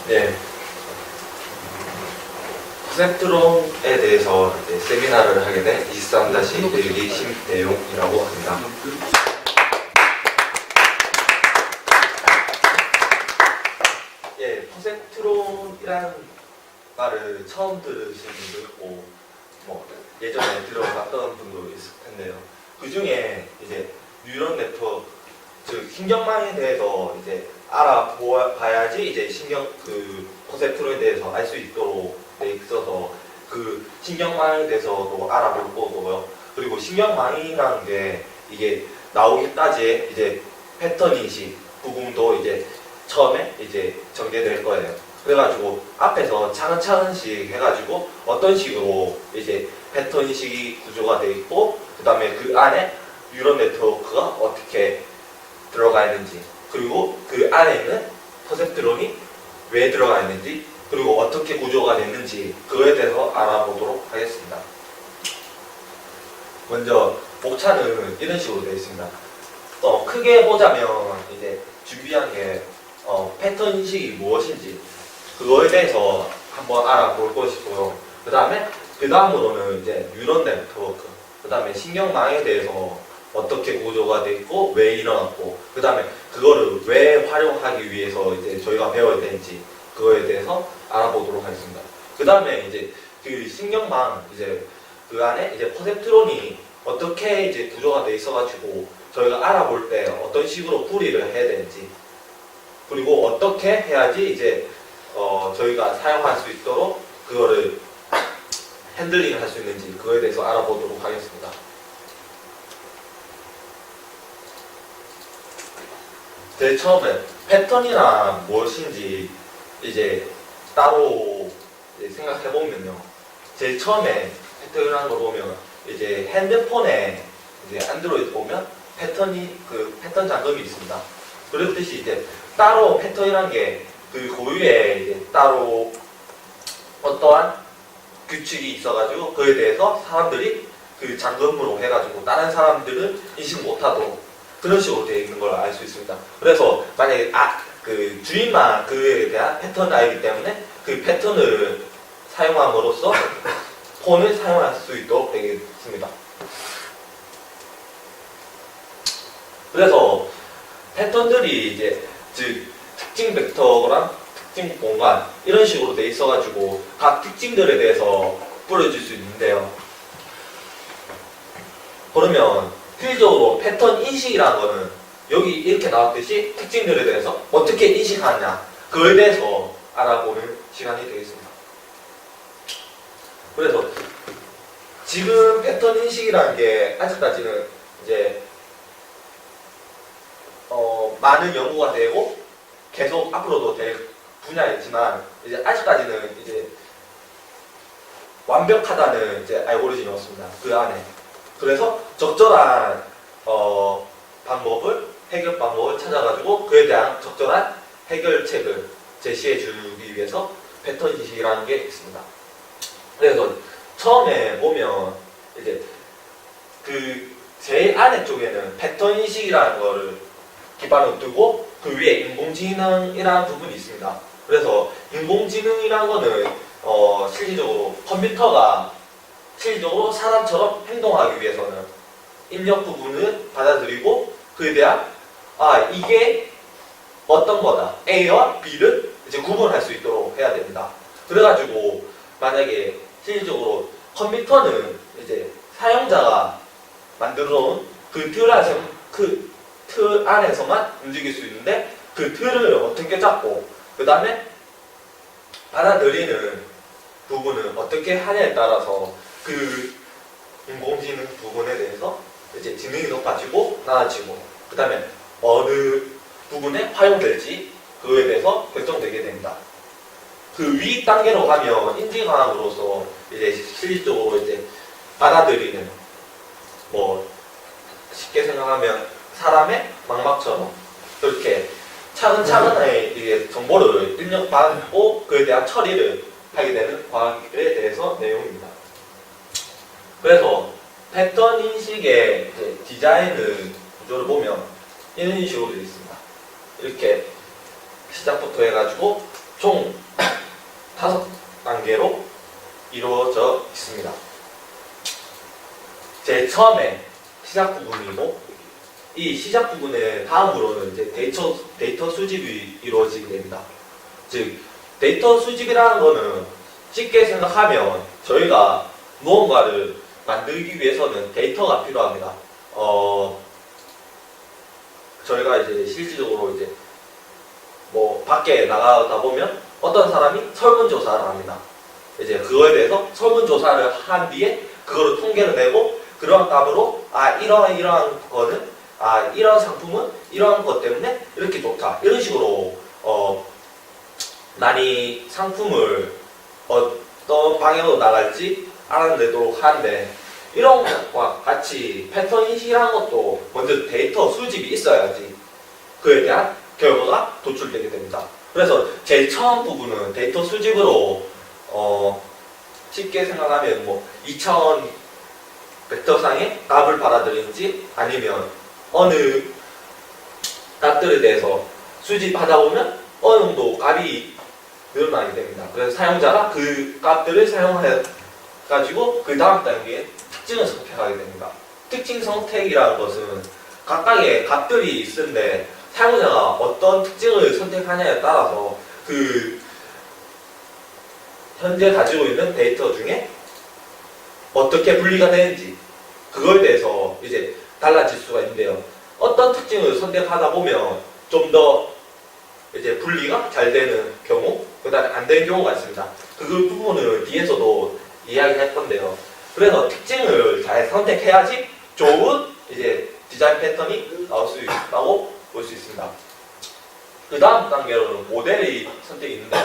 네. 퍼셉트론에 대해서 세미나를 하게 된 23-1기 심대용이라고 합니다. 예, 퍼셉트론이라는 말을 처음 들으신 분도 있고, 예전에 들어봤던 분도 있을 텐데요. 그 중에 이제 뉴런 네트워크, 즉 신경망에 대해서 이제 알아봐야지 이제 퍼셉트론에 대해서 알 수 있도록 돼 있어서 그 신경망에 대해서도 알아볼 거고요. 그리고 신경망이라는 게 이게 나오기까지의 이제 패턴 인식 부분도 이제 처음에 이제 전개될 거예요. 그래가지고 앞에서 차근차근씩 해가지고 어떤 식으로 이제 패턴 인식이 구조가 돼 있고, 그 다음에 그 안에 뉴런 네트워크가 어떻게 들어가 있는지, 그리고 그 안에는 퍼셉트론이 왜 들어가 있는지, 그리고 어떻게 구조가 됐는지 그거에 대해서 알아보도록 하겠습니다. 먼저 목차는 이런 식으로 되어 있습니다. 크게 보자면 이제 준비한 게 패턴 인식이 무엇인지 그거에 대해서 한번 알아볼 것이고요. 그 다음으로는 이제 뉴런 네트워크, 그 다음에 신경망에 대해서 어떻게 구조가 되어 있고 왜 일어났고, 그 다음에 그거를 왜 활용하기 위해서 이제 저희가 배워야 되는지 그거에 대해서 알아보도록 하겠습니다. 그 다음에 이제 그 신경망, 이제 그 안에 이제 퍼셉트론이 어떻게 이제 구조가 되어 있어가지고 저희가 알아볼 때 어떤 식으로 풀이를 해야 되는지, 그리고 어떻게 해야지 이제 저희가 사용할 수 있도록 그거를 핸들링을 할 수 있는지 그거에 대해서 알아보도록 하겠습니다. 제일 처음에 패턴이나 무엇인지 이제 따로 생각해보면요. 제일 처음에 패턴이라는 걸 보면 이제 핸드폰에 이제 안드로이드 보면 패턴 잠금이 있습니다. 그렇듯이 이제 따로 패턴이라는 게 그 고유의 이제 따로 어떠한 규칙이 있어가지고 그에 대해서 사람들이 그 잠금으로 해가지고 다른 사람들은 인식 못하도록 그런 식으로 되어 있는 걸 알 수 있습니다. 그래서 만약에 그 주인만 그에 대한 패턴을 알기 때문에 그 패턴을 사용함으로써 폰을 사용할 수 있도록 되겠습니다. 그래서 패턴들이 이제 즉 특징 벡터랑 특징 공간 이런 식으로 돼 있어가지고 각 특징들에 대해서 뿌려질 수 있는데요. 그러면 필적으로 패턴 인식이라는 거는 여기 이렇게 나왔듯이 특징들에 대해서 어떻게 인식하느냐 그거에 대해서 알아보는 시간이 되겠습니다. 그래서 지금 패턴 인식이라는 게 아직까지는 이제 많은 연구가 되고 계속 앞으로도 될 분야이지만 이제 아직까지는 이제 완벽하다는 이제 알고리즘이 없습니다. 그 안에. 그래서 적절한 해결 방법을 찾아가지고 그에 대한 적절한 해결책을 제시해 주기 위해서 패턴 인식이라는 게 있습니다. 그래서 처음에 보면 이제 그 제일 아래 쪽에는 패턴 인식이라는 거를 기반으로 두고 그 위에 인공지능이라는 부분이 있습니다. 그래서 인공지능이라는 거는 실질적으로 컴퓨터가 실질적으로 사람처럼 행동하기 위해서는 입력 부분을 받아들이고 그에 대한 이게 어떤 거다 A와 B를 이제 구분할 수 있도록 해야 됩니다. 그래가지고 만약에 실질적으로 컴퓨터는 이제 사용자가 만들어 놓은 그 틀 안에서만 움직일 수 있는데 그 틀을 어떻게 잡고 그 다음에 받아들이는 부분은 어떻게 하냐에 따라서 그 인공지능 부분에 대해서 이제 지능이 높아지고 낮아지고 그 다음에 어느 부분에 활용될지 그거에 대해서 결정되게 됩니다. 그 위 단계로 가면 인지과학으로서 이제 실질적으로 이제 받아들이는 쉽게 생각하면 사람의 망막처럼 그렇게 차근차근하게 이게 정보를 입력받고 그에 대한 처리를 하게 되는 과학에 대해서 내용입니다. 그래서 패턴 인식의 디자인을 구조를 보면 이런 식으로 되어 있습니다. 이렇게 시작부터 해가지고 총 5단계로 이루어져 있습니다. 제일 처음에 시작 부분이고, 이 시작 부분의 다음으로는 이제 데이터 수집이 이루어지게 됩니다. 즉, 데이터 수집이라는 거는 쉽게 생각하면 저희가 무언가를 만들기 위해서는 데이터가 필요합니다. 저희가 이제 실질적으로 이제 뭐 밖에 나가다 보면 어떤 사람이 설문조사를 합니다. 이제 그거에 대해서 설문조사를 한 뒤에 그거를 통계를 내고 그런 값으로 이러한 거는 이런 상품은 이러한 것 때문에 이렇게 좋다. 이런 식으로 많이 상품을 어떤 방향으로 나갈지 알아내도록 하는데, 이런 것과 같이 패턴 인식이라는 것도 먼저 데이터 수집이 있어야지 그에 대한 결과가 도출되게 됩니다. 그래서 제일 처음 부분은 데이터 수집으로 쉽게 생각하면 뭐 2차원 벡터상의 값을 받아들이는지 아니면 어느 값들에 대해서 수집하다 보면 어느 정도 값이 늘어나게 됩니다. 그래서 사용자가 그 값들을 사용해가지고 그 다음 단계에 특징을 선택하게 됩니다. 특징 선택이라는 것은 각각의 값들이 있는데 사용자가 어떤 특징을 선택하냐에 따라서 그 현재 가지고 있는 데이터 중에 어떻게 분리가 되는지 그거에 대해서 이제 달라질 수가 있는데요. 어떤 특징을 선택하다 보면 좀 더 이제 분리가 잘 되는 경우, 그 다음에 안 되는 경우가 있습니다. 그 부분을 뒤에서도 이야기할 건데요. 그래서 특징을 잘 선택해야지 좋은 이제 디자인 패턴이 나올 수 있다고 볼 수 있습니다. 그 다음 단계로는 모델의 선택이 있는데,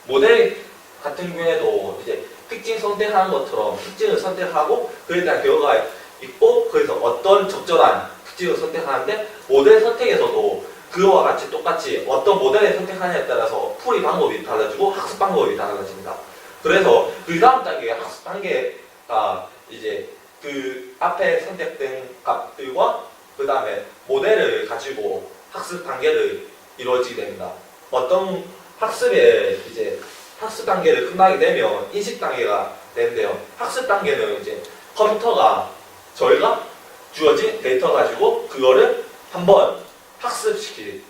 모델 같은 경우에도 이제 특징 선택하는 것처럼 특징을 선택하고 그에 대한 결과가 있고, 그래서 어떤 적절한 특징을 선택하는데, 모델 선택에서도 그와 같이 똑같이 어떤 모델을 선택하냐에 따라서 풀이 방법이 달라지고 학습 방법이 달라집니다. 그래서 그 다음 단계의 학습 단계가 이제 그 앞에 선택된 값들과 그 다음에 모델을 가지고 학습 단계를 이루어지게 됩니다. 어떤 학습에 이제 학습 단계를 끝나게 되면 인식 단계가 되는데요. 학습 단계는 이제 컴퓨터가 저희가 주어진 데이터 가지고 그거를 한번 학습시키기.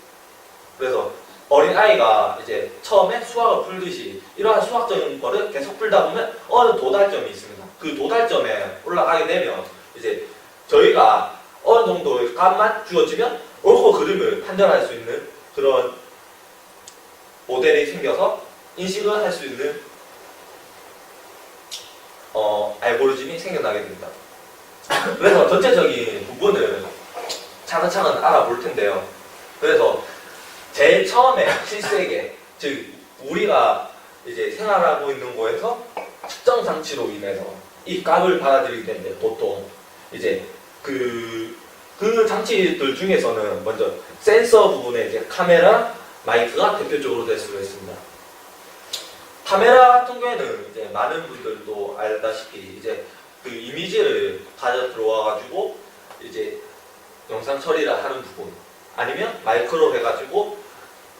그래서 어린아이가 이제 처음에 수학을 풀듯이 이러한 수학적인 거를 계속 풀다 보면 어느 도달점이 있습니다. 그 도달점에 올라가게 되면 이제 저희가 어느 정도의 값만 주어지면 옳고 그름을 판단할 수 있는 그런 모델이 생겨서 인식을 할 수 있는 알고리즘이 생겨나게 됩니다. 그래서 전체적인 부분을 차근차근 알아볼 텐데요. 그래서 제일 처음에 실세계, 즉 우리가 이제 생활하고 있는 곳에서 측정 장치로 인해서 이 값을 받아들이게 되는데, 보통 이제 그 장치들 중에서는 먼저 센서 부분에 이제 카메라, 마이크가 대표적으로 될 수가 있습니다. 카메라 같은 경우에는 이제 많은 분들도 알다시피 이제 그 이미지를 가져 들어와가지고 이제 영상 처리를 하는 부분, 아니면 마이크로 해가지고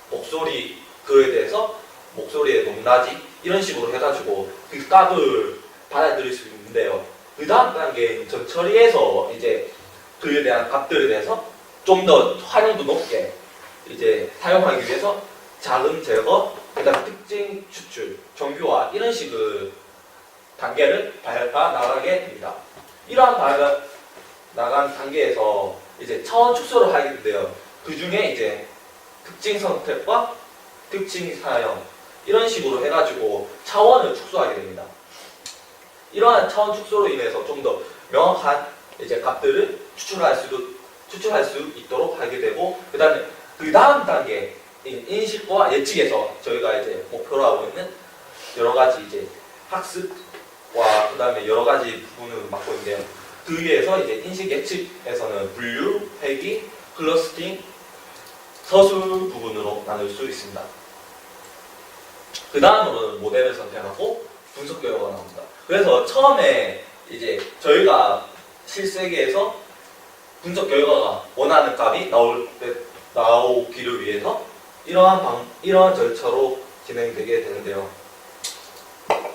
목소리 그에 대해서 목소리의 높낮이 이런 식으로 해가지고 그 값을 받아들일 수 있는데요. 그 다음 단계인 전처리에서 이제 그에 대한 값들에 대해서 좀 더 활용도 높게 이제 사용하기 위해서 자금 제거, 그다음 특징 추출, 정교화 이런 식의 단계를 밟아 나가게 됩니다. 이러한 밟아 나간 단계에서 이제 차원 축소를 하게 되는데요. 그 중에 이제 특징 선택과 특징 사용 이런 식으로 해가지고 차원을 축소하게 됩니다. 이러한 차원 축소로 인해서 좀 더 명확한 이제 값들을 추출할 수 있도록 하게 되고, 그다음에 그 다음 단계 인식과 예측에서 저희가 이제 목표로 하고 있는 여러 가지 이제 학습과 그다음에 여러 가지 부분을 맡고 있는데요. 그 위에서 이제 인식 예측에서는 분류, 회귀, 클러스팅, 서술 부분으로 나눌 수 있습니다. 그 다음으로는 모델을 선택하고 분석 결과가 나옵니다. 그래서 처음에 이제 저희가 실세계에서 분석 결과가 원하는 값이 나오기를 위해서 이러한 절차로 진행되게 되는데요.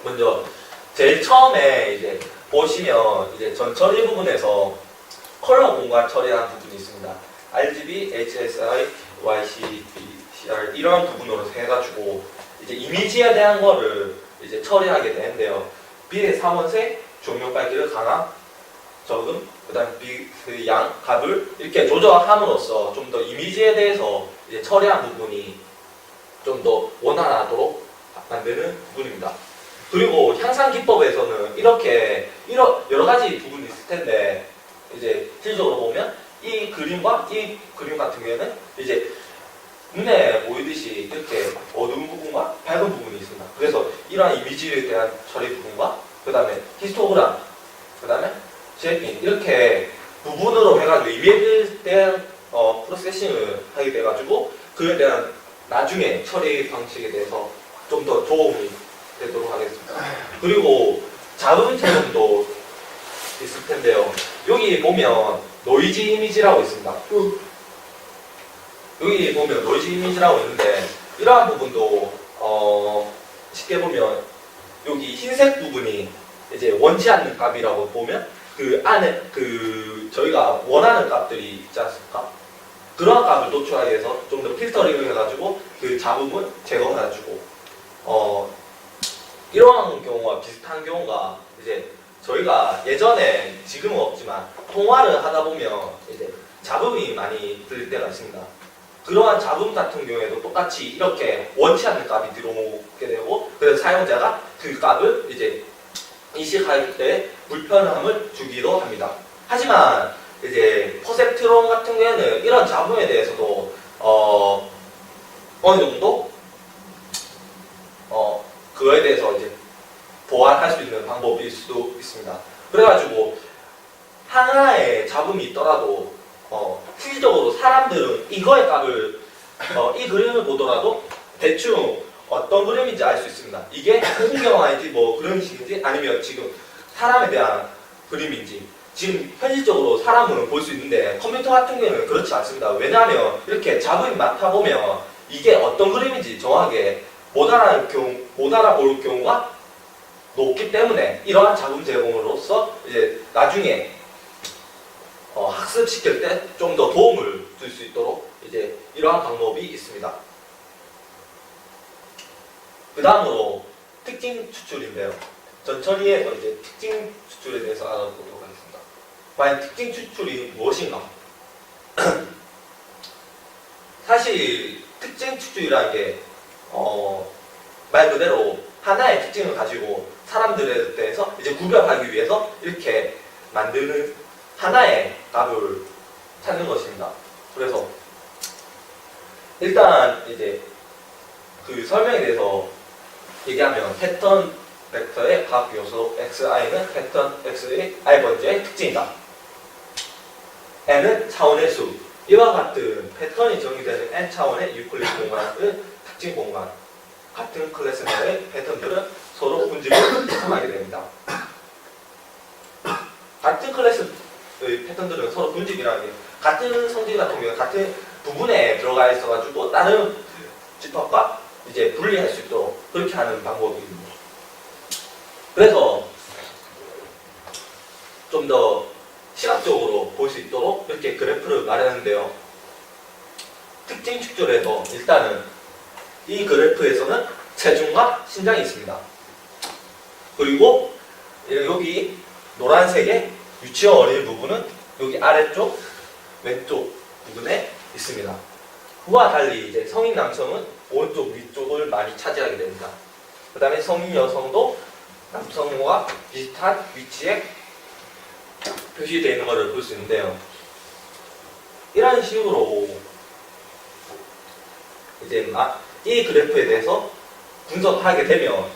먼저 제일 처음에 이제 보시면 이제 전처리 부분에서 컬러 공간 처리하는 부분이 있습니다. RGB, HSI, YCBCR 이런 부분으로 해가지고 이제 이미지에 대한 거를 이제 처리하게 되는데요. 빛의 사원색, 조명 밝기를 강화, 적음, 그다음 빛의 양, 값을 이렇게 조절함으로써 좀 더 이미지에 대해서 이제 처리한 부분이 좀 더 원활하도록 만드는 부분입니다. 그리고 향상 기법에서는 이렇게 여러 가지 부분이 있을 텐데 이제 실질적으로 보면 이 그림과 이 그림 같은 경우에는 이제 눈에 보이듯이 이렇게 어두운 부분과 밝은 부분이 있습니다. 그래서 이러한 이미지에 대한 처리 부분과 그 다음에 히스토그램, 그 다음에 쉐이핑 이렇게 부분으로 해가지고 이미지에 대한 프로세싱을 하게 돼가지고 그에 대한 나중에 처리 방식에 대해서 좀 더 도움이 되도록 하겠습니다. 그리고 잡음 제공도 있을 텐데요. 여기 보면 노이즈 이미지라고 있습니다. 여기 보면 노이즈 이미지라고 있는데 이러한 부분도 쉽게 보면 여기 흰색 부분이 이제 원치 않는 값이라고 보면 그 안에 그 저희가 원하는 값들이 있지 않습니까? 그러한 값을 노출하기 위해서 좀 더 필터링을 해가지고 그 잡음을 제거해가지고 이러한 경우와 비슷한 경우가 이제 저희가 예전에 지금은 없지만 통화를 하다 보면 이제 잡음이 많이 들릴 때가 있습니다. 그러한 잡음 같은 경우에도 똑같이 이렇게 원치 않는 값이 들어오게 되고 그래서 사용자가 그 값을 이제 인식할 때 불편함을 주기도 합니다. 하지만 이제 퍼셉트론 같은 경우에는 이런 잡음에 대해서도 어느 정도 그거에 대해서 이제 보완할 수 있는 방법일 수도 있습니다. 그래가지고 하나의 잡음이 있더라도 실질적으로 사람들은 이거의 값을 이 그림을 보더라도 대충 어떤 그림인지 알 수 있습니다. 이게 풍경화인지 뭐 그런 식인지 아니면 지금 사람에 대한 그림인지 지금 현실적으로 사람은 볼 수 있는데 컴퓨터 같은 경우는 그렇지 않습니다. 왜냐하면 이렇게 잡음이 많다 보면 이게 어떤 그림인지 정확하게 못 알아볼 경우가 높기 때문에 이러한 잡음 제공으로서 이제 나중에 학습시킬 때 좀 더 도움을 줄 수 있도록 이제 이러한 방법이 있습니다. 그 다음으로 특징 추출인데요. 전처리에서 이제 특징 추출에 대해서 알아보도록 하겠습니다. 과연 특징 추출이 무엇인가? 사실 특징 추출이라는 게 말 그대로 하나의 특징을 가지고 사람들에 대해서 이제 구별하기 위해서 이렇게 만드는 하나의 값을 찾는 것입니다. 그래서 일단 이제 그 설명에 대해서 얘기하면 패턴 벡터의 각 요소 xi는 패턴 x의 i번째의 특징이다. n은 차원의 수. 이와 같은 패턴이 정의되는 n 차원의 유클리드 공간의 특징 공간. 같은 클래스 내의 패턴들은 서로 분집을 하게 됩니다. 같은 클래스의 패턴들은 서로 분집이라는 게 같은 성질 같은 경우 같은 부분에 들어가 있어가지고 다른 집합과 이제 분리할 수 있도록 그렇게 하는 방법입니다. 그래서 좀 더 시각적으로 볼 수 있도록 이렇게 그래프를 마련했는데요. 특징 축절에서 일단은 이 그래프에서는 체중과 신장이 있습니다. 그리고 여기 노란색의 유치원 어린 부분은 여기 아래쪽 왼쪽 부분에 있습니다. 그와 달리 이제 성인 남성은 오른쪽 위쪽을 많이 차지하게 됩니다. 그 다음에 성인 여성도 남성과 비슷한 위치에 표시되어 있는 것을 볼 수 있는데요. 이런 식으로 이제 이 그래프에 대해서 분석하게 되면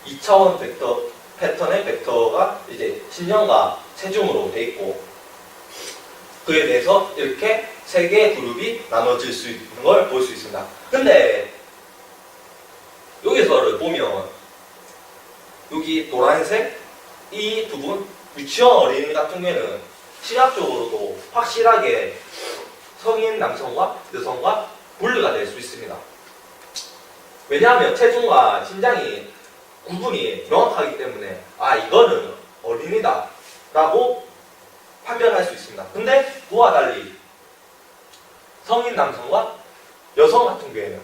2차원 벡터 패턴의 벡터가 이제 신장과 체중으로 되어 있고 그에 대해서 이렇게 세 개의 그룹이 나눠질 수 있는 걸 볼 수 있습니다. 근데 여기서를 보면 여기 노란색 이 부분 유치원 어린이 같은 경우에는 시각적으로도 확실하게 성인 남성과 여성과 분리가 될 수 있습니다. 왜냐하면 체중과 심장이 구분이 명확하기 때문에 이거는 어린이다 라고 판별할 수 있습니다. 근데 그와 달리 성인 남성과 여성 같은 경우에는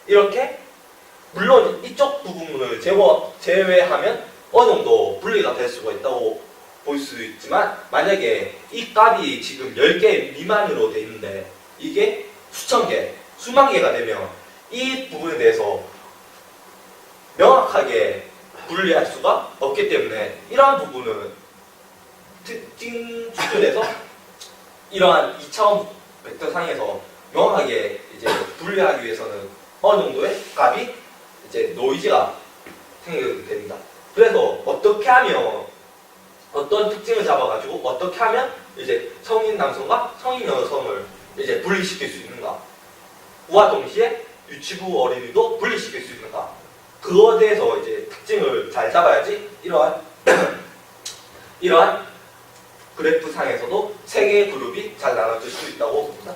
이렇게 물론 이쪽 부분을 제외하면 어느 정도 분리가 될 수가 있다고 볼 수 있지만, 만약에 이 값이 지금 10개 미만으로 돼 있는데 이게 수천 개, 수만 개가 되면 이 부분에 대해서 명확하게 분리할 수가 없기 때문에 이러한 부분은 특징 기준에서 이러한 2차원 벡터상에서 명확하게 이제 분리하기 위해서는 어느 정도의 값이 이제 노이즈가 생기게 됩니다. 그래서 어떻게 하면 어떤 특징을 잡아가지고 어떻게 하면 이제 성인 남성과 성인 여성을 이제 분리시킬 수 있는가? 그와 동시에 유치부 어린이도 분리시킬 수 있는가? 그거에 대해서 이제 특징을 잘 잡아야지 이러한 그래프상에서도 세 개의 그룹이 잘 나눠질 수 있다고 봅니다.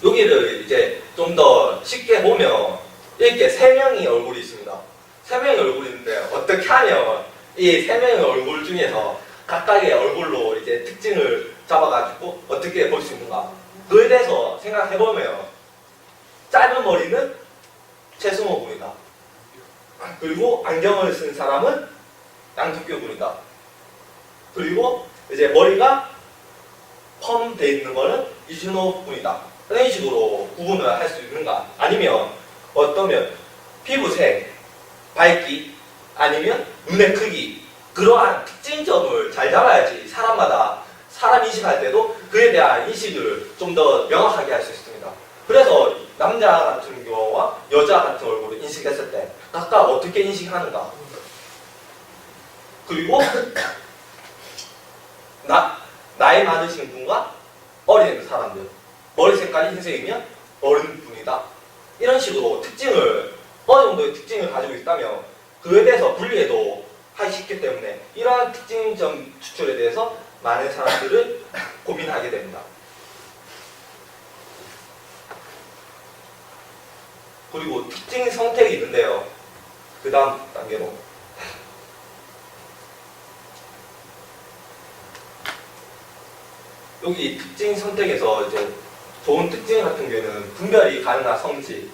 여기를 이제 좀 더 쉽게 보면 이렇게 세 명의 얼굴이 있습니다. 세 명의 얼굴이 있는데 어떻게 하면 이 세 명의 얼굴 중에서 각각의 얼굴로 이제 특징을 잡아가지고 어떻게 볼 수 있는가? 그에 대해서 생각해보면 짧은 머리는 최승호 군이다. 그리고 안경을 쓴 사람은 양석규 군이다. 그리고 이제 머리가 펌 돼 있는 거는 이준호 군이다. 이런 식으로 구분을 할 수 있는가? 아니면 어떠면 피부색, 밝기, 아니면 눈의 크기, 그러한 특징점을 잘 잡아야지 사람마다 사람 인식할 때도 그에 대한 인식을 좀 더 명확하게 할 수 있습니다. 그래서 남자 같은 경우와 여자 같은 얼굴을 인식했을 때 각각 어떻게 인식하는가? 그리고 나이 많으신 분과 어린 사람들, 머리 색깔이 흰색이면 어른분이다. 이런 식으로 특징을 어느 정도의 특징을 가지고 있다면 그에 대해서 분리해도 하기 쉽기 때문에 이러한 특징점 추출에 대해서 많은 사람들을 고민하게 됩니다. 그리고 특징 선택이 있는데요. 그 다음 단계로 여기 특징 선택에서 이제 좋은 특징 같은 경우에는 분별이 가능한 성질,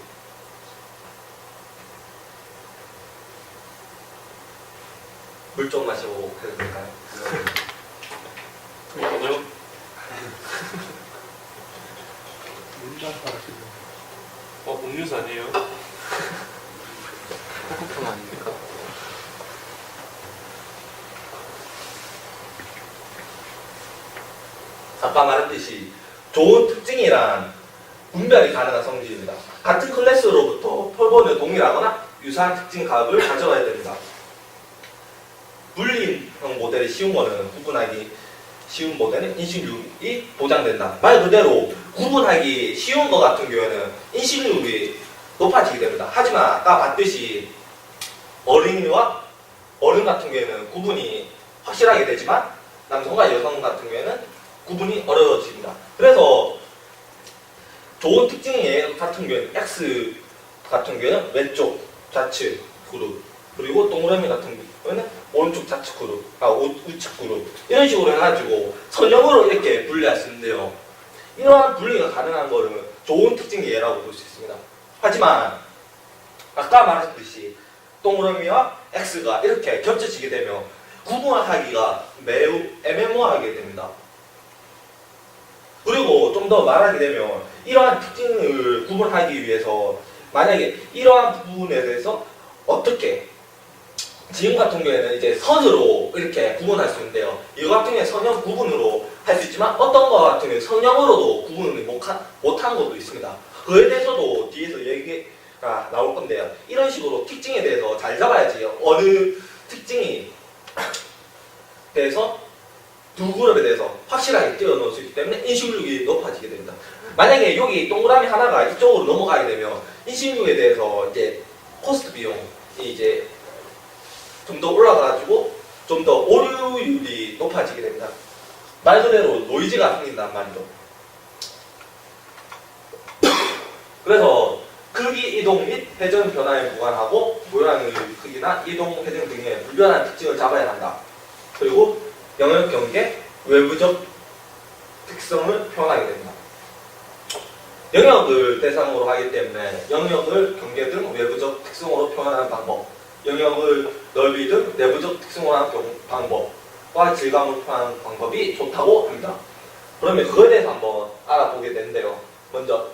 물 좀 마시고 해도 될까요? 뭐죠? 음료수 아니에요? 코코폰 아닙니까? 아까 말했듯이 좋은 특징이란 분별이 가능한 성질입니다. 같은 클래스로부터 폴본을 동일하거나 유사한 특징 값을 가져가야 됩니다. 물리형 모델이 쉬운 거는 구분하기 쉬운 모델은 인식률이 보장된다. 말 그대로 구분하기 쉬운 것 같은 경우에는 인식률이 높아지게 됩니다. 하지만 아까 봤듯이 어린이와 어른 같은 경우에는 구분이 확실하게 되지만 남성과 여성 같은 경우에는 구분이 어려워집니다. 그래서 좋은 특징의 같은 경우에는 X 같은 경우에는 왼쪽 좌측 그룹, 그리고 동그라미 같은 경우에는 오른쪽 좌측 그룹, 우측 그룹, 이런 식으로 해가지고 선형으로 이렇게 분리할 수 있는데요. 이러한 분리가 가능한 거는 좋은 특징의 예라고 볼 수 있습니다. 하지만 아까 말했듯이 동그라미와 X가 이렇게 겹쳐지게 되면 구분하기가 매우 애매모호하게 됩니다. 그리고 좀 더 말하게 되면 이러한 특징을 구분하기 위해서 만약에 이러한 부분에 대해서 어떻게 지금 같은 경우에는 이제 선으로 이렇게 구분할 수 있는데요. 이거 같은 경우에 선형 구분으로 할 수 있지만 어떤 거 같은 경우에 선형으로도 구분을 못한 것도 있습니다. 그에 대해서도 뒤에서 얘기가 나올 건데요. 이런 식으로 특징에 대해서 잘 잡아야지 어느 특징이 대해서 두 그룹에 대해서 확실하게 띄워 넣을 수 있기 때문에 인식률이 높아지게 됩니다. 만약에 여기 동그라미 하나가 이쪽으로 넘어가게 되면 인식률에 대해서 이제 코스트 비용이 이제 좀 더 올라가가지고 좀 더 오류율이 높아지게 됩니다. 말 그대로 노이즈가 생긴단 말이죠. 그래서 크기 이동 및 회전 변화에 무관하고 모양의 크기나 이동, 회전 등의 불변한 특징을 잡아야 한다. 그리고 영역 경계, 외부적 특성을 표현하게 됩니다. 영역을 대상으로 하기 때문에 영역을 경계 등 외부적 특성으로 표현하는 방법, 영역을 넓이 등 내부적 특성으로 하는 방법과 질감을 표현하는 방법이 좋다고 합니다. 그러면 그거에 대해서 한번 알아보게 되는데요. 먼저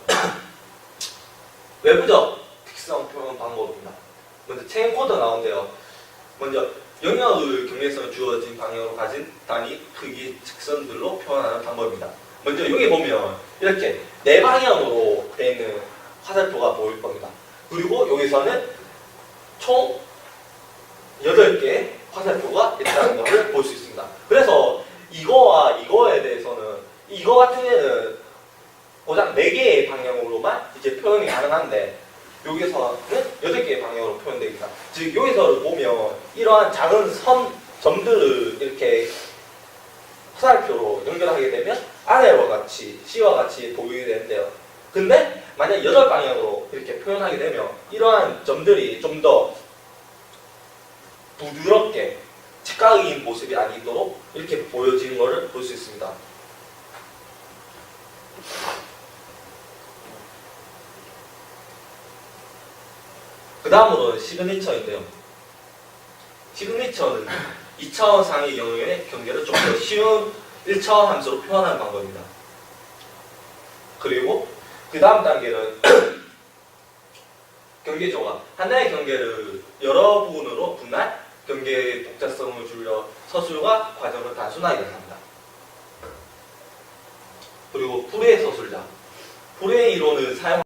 외부적 특성 표현 방법입니다. 먼저 체인 코드 나오는데요. 먼저 영역을 경계선을 주어진 방향으로 가진 단위, 크기, 직선들로 표현하는 방법입니다. 먼저 여기 보면 이렇게 네 방향으로 되어 있는 화살표가 보일 겁니다. 그리고 여기서는 총 8개의 화살표가 있다는 것을 볼 수 있습니다. 그래서 이거와 이거에 대해서는 이거 같은 경우는 고작 4개의 방향으로만 이제 표현이 가능한데 여기서는 8개의 방향으로 표현됩니다. 즉 여기서 보면 이러한 작은 점들을 이렇게 화살표로 연결하게 되면 아래와 같이 C와 같이 보이게 되는데요. 근데 만약 8방향으로 이렇게 표현하게 되면 이러한 점들이 좀 더 부드럽게 직각인 모습이 아니도록 이렇게 보여지는 것을 볼 수 있습니다. 그 다음으로는 시그니처인데요. 시그니처는 2차원 상위 영역의 경계를 좀 더 쉬운 1차원 함수로 표현하는 방법입니다. 그리고 그 다음 단계는 경계 조각. 하나의 경계를 여러 부분으로 분할, 경계의 복잡성을 줄여 서술과 과정을 단순하게 합니다. 그리고 풀의 서술자. 풀의 이론을 사용